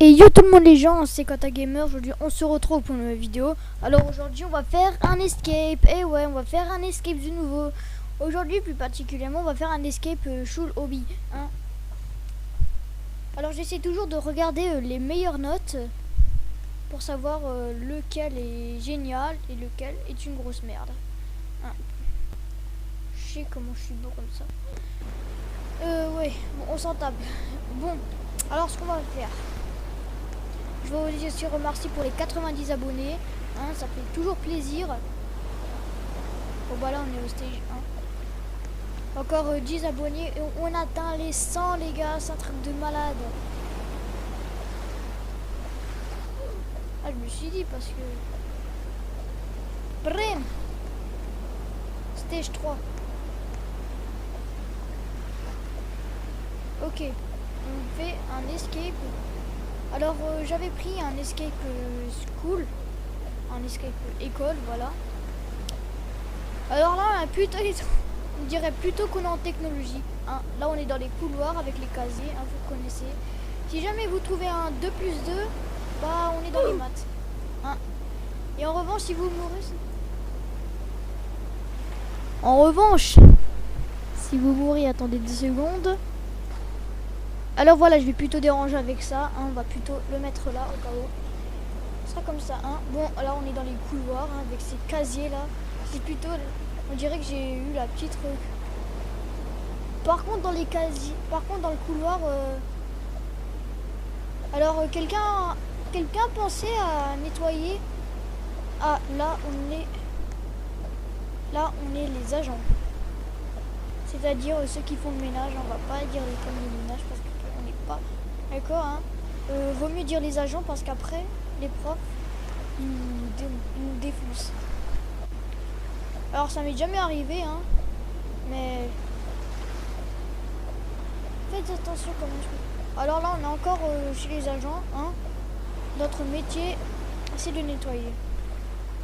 Et yo tout le monde les gens, c'est Kota Gamer. Aujourd'hui on se retrouve pour une nouvelle vidéo. Alors aujourd'hui on va faire un escape. Et ouais, on va faire un escape du nouveau. Aujourd'hui plus particulièrement on va faire un escape Shul Hobby hein. Alors j'essaie toujours de regarder les meilleures notes pour savoir lequel est génial et lequel est une grosse merde hein. Je sais comment je suis beau comme ça. Ouais, bon, on s'en tape. Bon, alors ce qu'on va faire, je vous aussi remercier pour les 90 abonnés, hein, ça fait toujours plaisir. Bon bah là on est au stage 1. Encore 10 abonnés et on atteint les 100 les gars, c'est un truc de malade. Ah je me suis dit parce que... Brim Stage 3. Ok, on fait un escape. Alors j'avais pris un escape school, un escape école, voilà. Alors là, on dirait plutôt qu'on est en technologie. Hein. Là, on est dans les couloirs avec les casiers, hein, vous connaissez. Si jamais vous trouvez un 2 plus 2, bah on est dans les maths. Hein. Et en revanche, si vous mourrez... En revanche, si vous mourrez, attendez 2 secondes. Alors voilà, je vais plutôt déranger avec ça, hein, on va plutôt le mettre là au cas où. Ce sera comme ça, hein. Bon, là on est dans les couloirs hein, avec ces casiers là. C'est plutôt, on dirait que j'ai eu la petite truc. Par contre dans les casiers, par contre dans le couloir, alors quelqu'un pensait à nettoyer. Ah là on est les agents. C'est-à-dire ceux qui font le ménage, on va pas dire les femmes de ménage parce qu'on n'est pas d'accord hein. Vaut mieux dire les agents parce qu'après les profs ils nous défoncent. Alors ça m'est jamais arrivé hein, mais faites attention comment je fais. Alors là on est encore chez les agents hein. Notre métier c'est de nettoyer.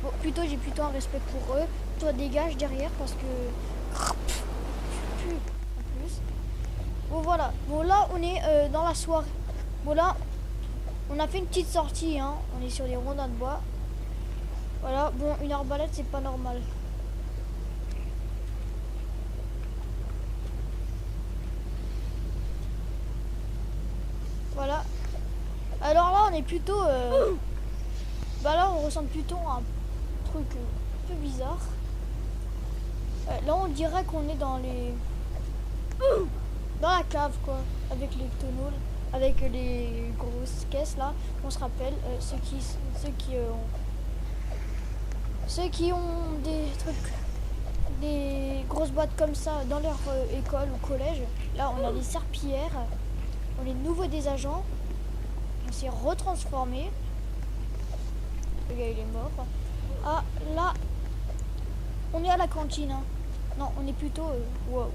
Bon plutôt j'ai plutôt un respect pour eux. Toi dégage derrière parce que en plus. Bon voilà, bon là on est dans la soirée. Bon là on a fait une petite sortie hein. On est sur des rondins de bois. Voilà, bon une arbalète c'est pas normal. Voilà. Alors là on est plutôt bah là on ressemble plutôt à un truc un peu bizarre. Là on dirait qu'on est dans les... Dans la cave quoi, avec les tonneaux, avec les grosses caisses là, on se rappelle, ceux qui ont des trucs, des grosses boîtes comme ça dans leur école ou collège, là on a les serpillères, on est nouveau des agents, on s'est retransformé, le gars il est mort. Ah là, on est à la cantine, hein. Non on est plutôt, wow.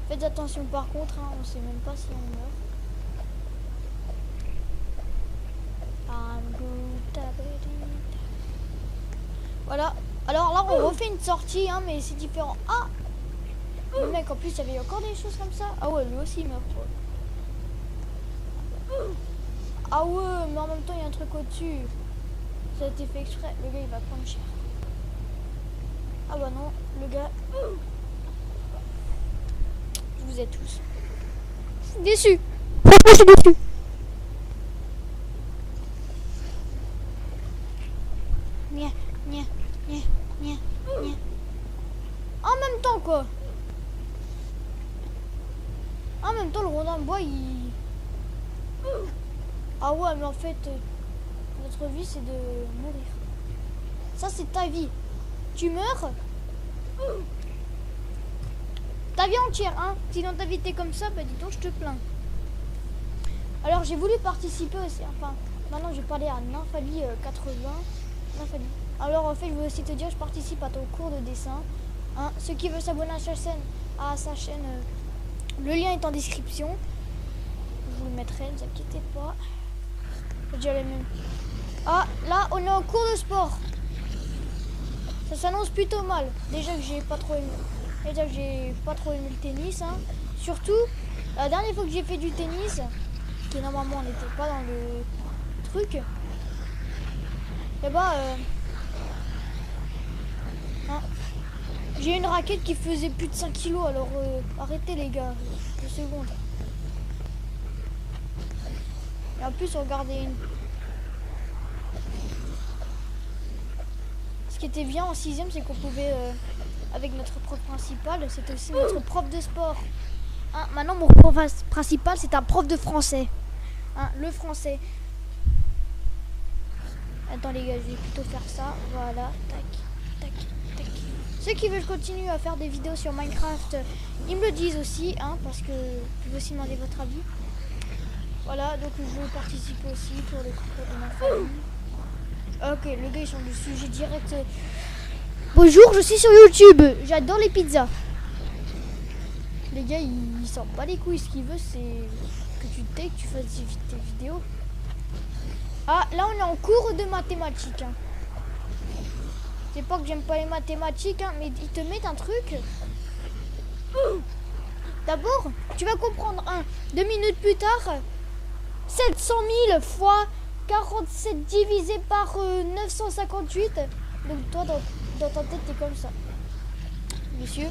Faites attention par contre, hein, on sait même pas si on meurt. Voilà. Alors là on refait une sortie, hein, mais c'est différent. Ah le mec en plus il y avait encore des choses comme ça. Ah ouais lui aussi il meurt. Ah ouais mais en même temps il y a un truc au-dessus. Ça a été fait exprès. Le gars il va prendre cher. Ah bah non, le gars... Vous êtes tous. Je suis déçu. Franchement, je suis déçu. Nia, nia, nia, nia, nia. En même temps, quoi. En même temps, le rondin de bois, il... Ah ouais, mais en fait, notre vie, c'est de mourir. Ça, c'est ta vie. Tu meurs. Ta vie entière, hein. Sinon ta vie était comme ça, bah dis donc, je te plains. Alors j'ai voulu participer aussi, enfin, maintenant je vais parler à Nymphalie 80. Nymphalie. Alors en fait, je veux aussi te dire, je participe à ton cours de dessin. Hein. Ceux qui veulent s'abonner à sa chaîne, le lien est en description. Je vous le mettrai, ne vous inquiétez pas. Je dirais même. Ah, là, on est en cours de sport. Ça s'annonce plutôt mal. Déjà que j'ai pas trop aimé. Le tennis hein. Surtout la dernière fois que j'ai fait du tennis que normalement on n'était pas dans le truc. Et bah hein, j'ai une raquette qui faisait plus de 5 kilos, alors arrêtez les gars, 2 secondes. Et en plus regardez une. Ce qui était bien en 6ème, c'est qu'on pouvait avec notre prof principal, c'était aussi notre prof de sport. Hein, maintenant mon prof principal c'est un prof de français. Hein, le français. Attends les gars, je vais plutôt faire ça. Voilà, tac, tac, tac. Ceux qui veulent continuer à faire des vidéos sur Minecraft, ils me le disent aussi, hein, parce que je veux aussi demander votre avis. Voilà, donc je veux participer aussi pour les cours de ma famille. Ok, le gars il change de sujet direct. Bonjour, je suis sur YouTube. J'adore les pizzas. Les gars, ils sortent pas les couilles. Ce qu'ils veulent, c'est que tu fasses tes vidéos. Ah, là, on est en cours de mathématiques. Hein. C'est pas que j'aime pas les mathématiques, hein, mais ils te mettent un truc. D'abord, tu vas comprendre. 2 minutes plus tard, 700 000 fois 47 divisé par 958. Donc toi, dans ta tête, t'es comme ça. Monsieur,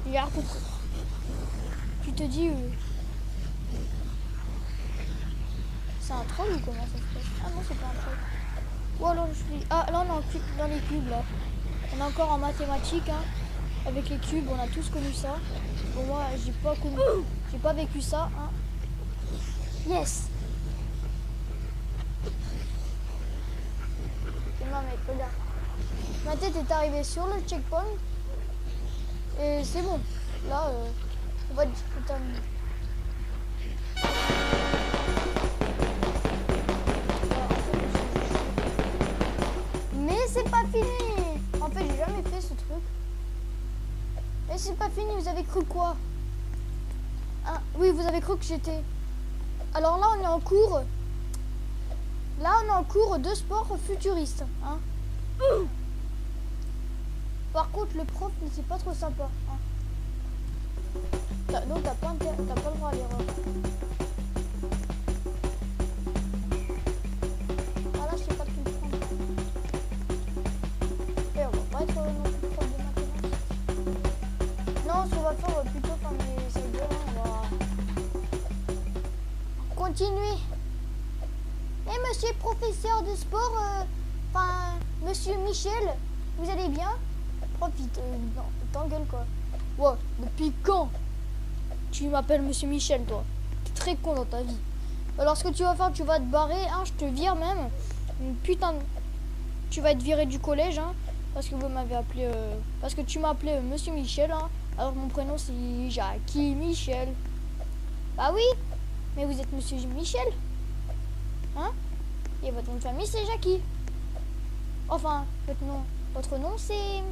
il a rien compris. Tu te dis... c'est un troll ou comment ça se passe? Ah non, c'est pas un troll. Ou alors je suis... Ah, là, on est dans les cubes, là. On est encore en mathématiques, hein. Avec les cubes, on a tous connu ça. Bon, moi, j'ai pas vécu ça, hein. Yes! Non, mec, regarde. Ma tête est arrivée sur le checkpoint. Et c'est bon. Là, on va terminer. Mais c'est pas fini. En fait, j'ai jamais fait ce truc. Mais c'est pas fini. Vous avez cru quoi? Hein? Oui, vous avez cru que j'étais... Alors là, on est en cours. Là, on est en cours de sport futuriste. Hein. Par contre, le prof, c'est pas trop sympa. Hein. Donc, t'as pas le droit à l'erreur. Ah là, je sais pas qui me prend. Et on va pas être non plus prof de mathématiques. Non, ce qu'on va faire, plutôt faire mes examens. On va continuer. Et monsieur professeur de sport, monsieur Michel, vous allez bien? Profite, t'engueules quoi. Ouais, depuis quand tu m'appelles monsieur Michel, toi? T'es très con dans ta vie. Alors ce que tu vas faire, tu vas te barrer, hein, je te vire même. Putain, tu vas être viré du collège, hein, parce que vous m'avez appelé, parce que tu m'as appelé monsieur Michel, hein, alors mon prénom c'est Jackie Michel. Bah oui, mais vous êtes monsieur Michel, hein? Et votre nom de famille c'est Jackie. Enfin, votre nom c'est...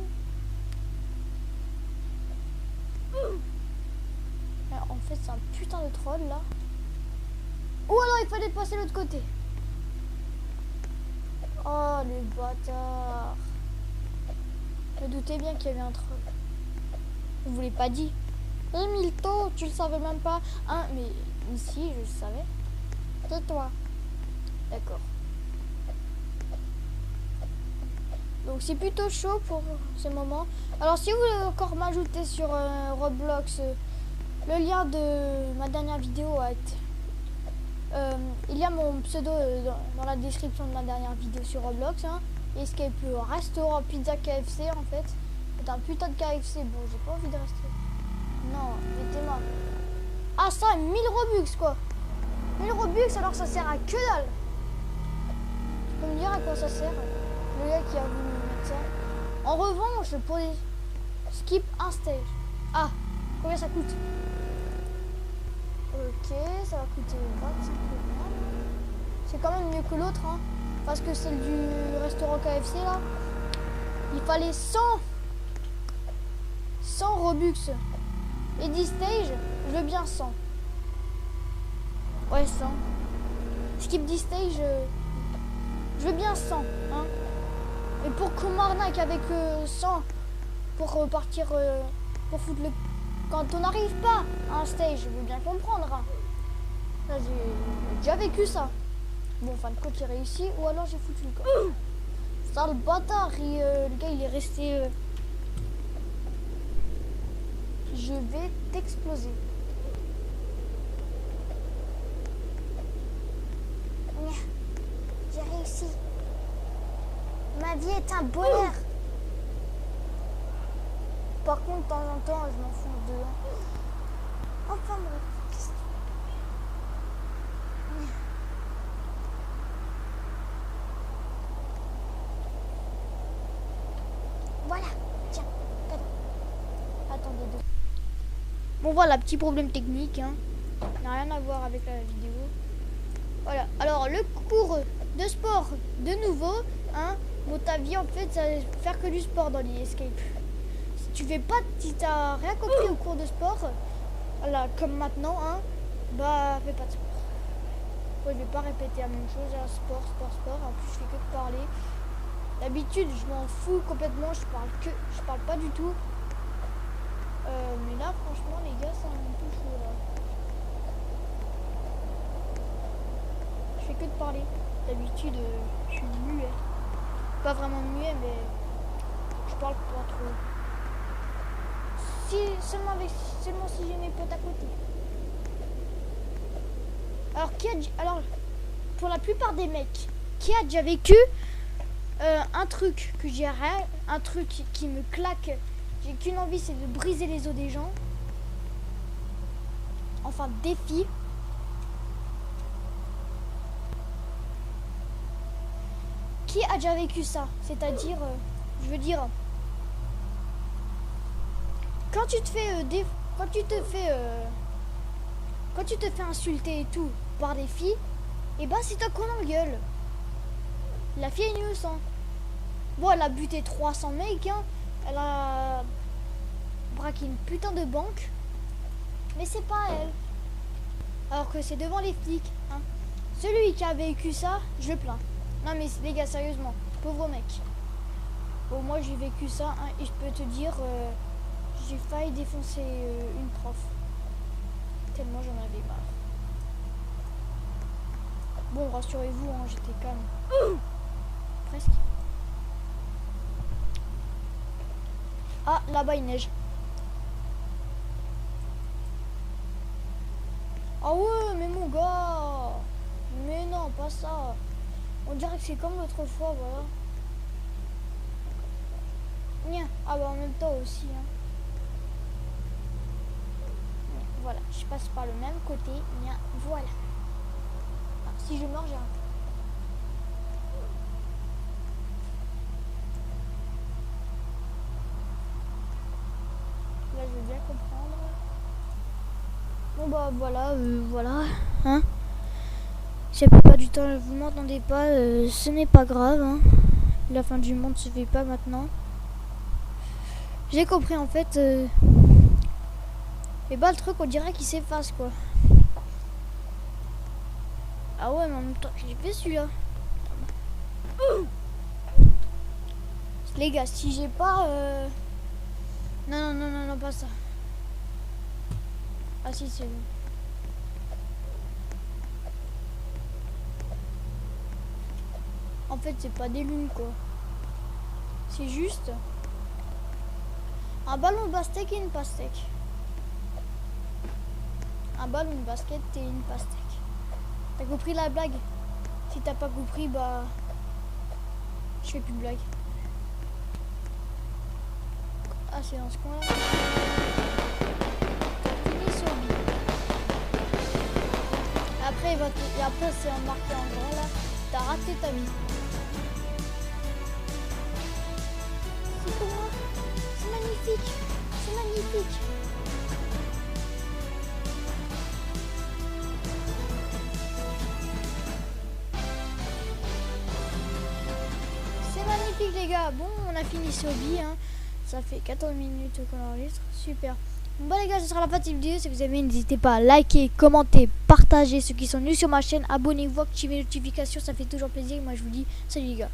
Alors, en fait c'est un putain de troll là. Ou alors il fallait passer de l'autre côté. Oh le bâtard. Je me doutais bien qu'il y avait un troll. Je vous l'ai pas dit. Et Milto, tu le savais même pas. Hein, mais ici je le savais. C'est toi. D'accord. Donc c'est plutôt chaud pour ce moment. Alors si vous voulez encore m'ajouter sur Roblox, le lien de ma dernière vidéo a été... il y a mon pseudo dans la description de ma dernière vidéo sur Roblox. Hein. Escape restaurant pizza KFC en fait. C'est un putain de KFC. Bon, j'ai pas envie de rester. Non, mettez-moi. Ah ça, 1000 Robux quoi. 1000 Robux alors ça sert à que dalle. Tu peux me dire à quoi ça sert? Le gars qui a voulu mettre ça. En revanche, pour les skip un stage. Ah, combien ça coûte? Ok, ça va coûter 25 €. C'est quand même mieux que l'autre, hein. Parce que celle du restaurant KFC là, il fallait 100 Robux. Et 10 stages, je veux bien 100. Ouais, 100. Skip 10 stages, je veux bien 100, hein. Et pour qu'on m'arnaque avec 100 pour repartir, pour foutre le... Quand on n'arrive pas à un stage, je veux bien comprendre. Hein. Là, j'ai déjà vécu ça. Bon, en fin de compte, il réussit ou alors j'ai foutu le corps. Ça, le bâtard, le gars, il est resté... Je vais t'exploser. J'ai réussi. Ma vie est un bonheur. Par contre, de temps en temps, je m'en fous de... Enfin, bref. Voilà. Tiens. Attendez deux. Bon, voilà, petit problème technique. Hein. N'a rien à voir avec la vidéo. Voilà. Alors, le cours de sport, de nouveau. Hein. Bon, ta vie, en fait, ça va faire que du sport dans l'e-escape. Si tu fais pas, si t'as rien compris au cours de sport, voilà, comme maintenant, hein, bah, fais pas de sport. Moi, je vais pas répéter la même chose, hein, sport. En plus, je fais que de parler. D'habitude, je m'en fous complètement, je parle pas du tout. Mais là, franchement, les gars, c'est un peu chaud, là. Je fais que de parler. D'habitude, je suis muet. Pas vraiment muet, mais je parle pas trop. Seulement si j'ai mes potes à côté. Alors, pour la plupart des mecs, qui a déjà vécu un truc que j'ai rien, un truc qui me claque, j'ai qu'une envie, c'est de briser les os des gens. Enfin, défi. Qui a déjà vécu ça? C'est-à-dire, je veux dire, quand tu te fais insulter et tout par des filles, et bah c'est toi qu'on engueule. La fille est innocente. Bon, elle a buté 300 mecs, hein. Elle a braqué une putain de banque, mais c'est pas elle. Alors que c'est devant les flics, hein. Celui qui a vécu ça, je le plains. Non mais les gars, sérieusement, pauvre mec. Bon, moi j'ai vécu ça, hein, et je peux te dire, j'ai failli défoncer une prof. Tellement j'en avais marre. Bon, rassurez-vous, hein, j'étais calme. Presque. Ah, là-bas il neige. Ah ouais, mais mon gars. Mais non, pas ça. On dirait que c'est comme l'autre fois, voilà. Nia. Ah bah en même temps aussi, hein. Voilà, je passe par le même côté. Nia. Voilà. Ah, si je meurs, j'ai un... Là, je veux bien comprendre. Bon bah voilà, voilà. Hein. Si la plupart du temps vous m'entendez pas, ce n'est pas grave, hein. La fin du monde se fait pas maintenant. J'ai compris en fait. Et bah le truc, on dirait qu'il s'efface quoi. Ah ouais, mais en même temps, j'ai fait celui-là. Les gars, si j'ai pas... Non, pas ça. Ah si, c'est bon. En fait, c'est pas des lunes quoi. C'est juste un ballon de basket et une pastèque. Un ballon de basket et une pastèque. T'as compris la blague? Si t'as pas compris, bah... Je fais plus de blague. Ah, c'est dans ce coin-là. Fini sur B. Après, c'est marqué en grand là. T'as raté ta vie. C'est pour moi. C'est magnifique. C'est magnifique. C'est magnifique les gars. Bon, on a fini sur B. Hein. Ça fait 14 minutes qu'on enregistre. Super. Bon les gars, ce sera la fin de cette vidéo. Si vous aimez, n'hésitez pas à liker, commenter, partager. Ceux qui sont venus sur ma chaîne, abonnez-vous, activez les notifications. Ça fait toujours plaisir. Moi, je vous dis salut les gars.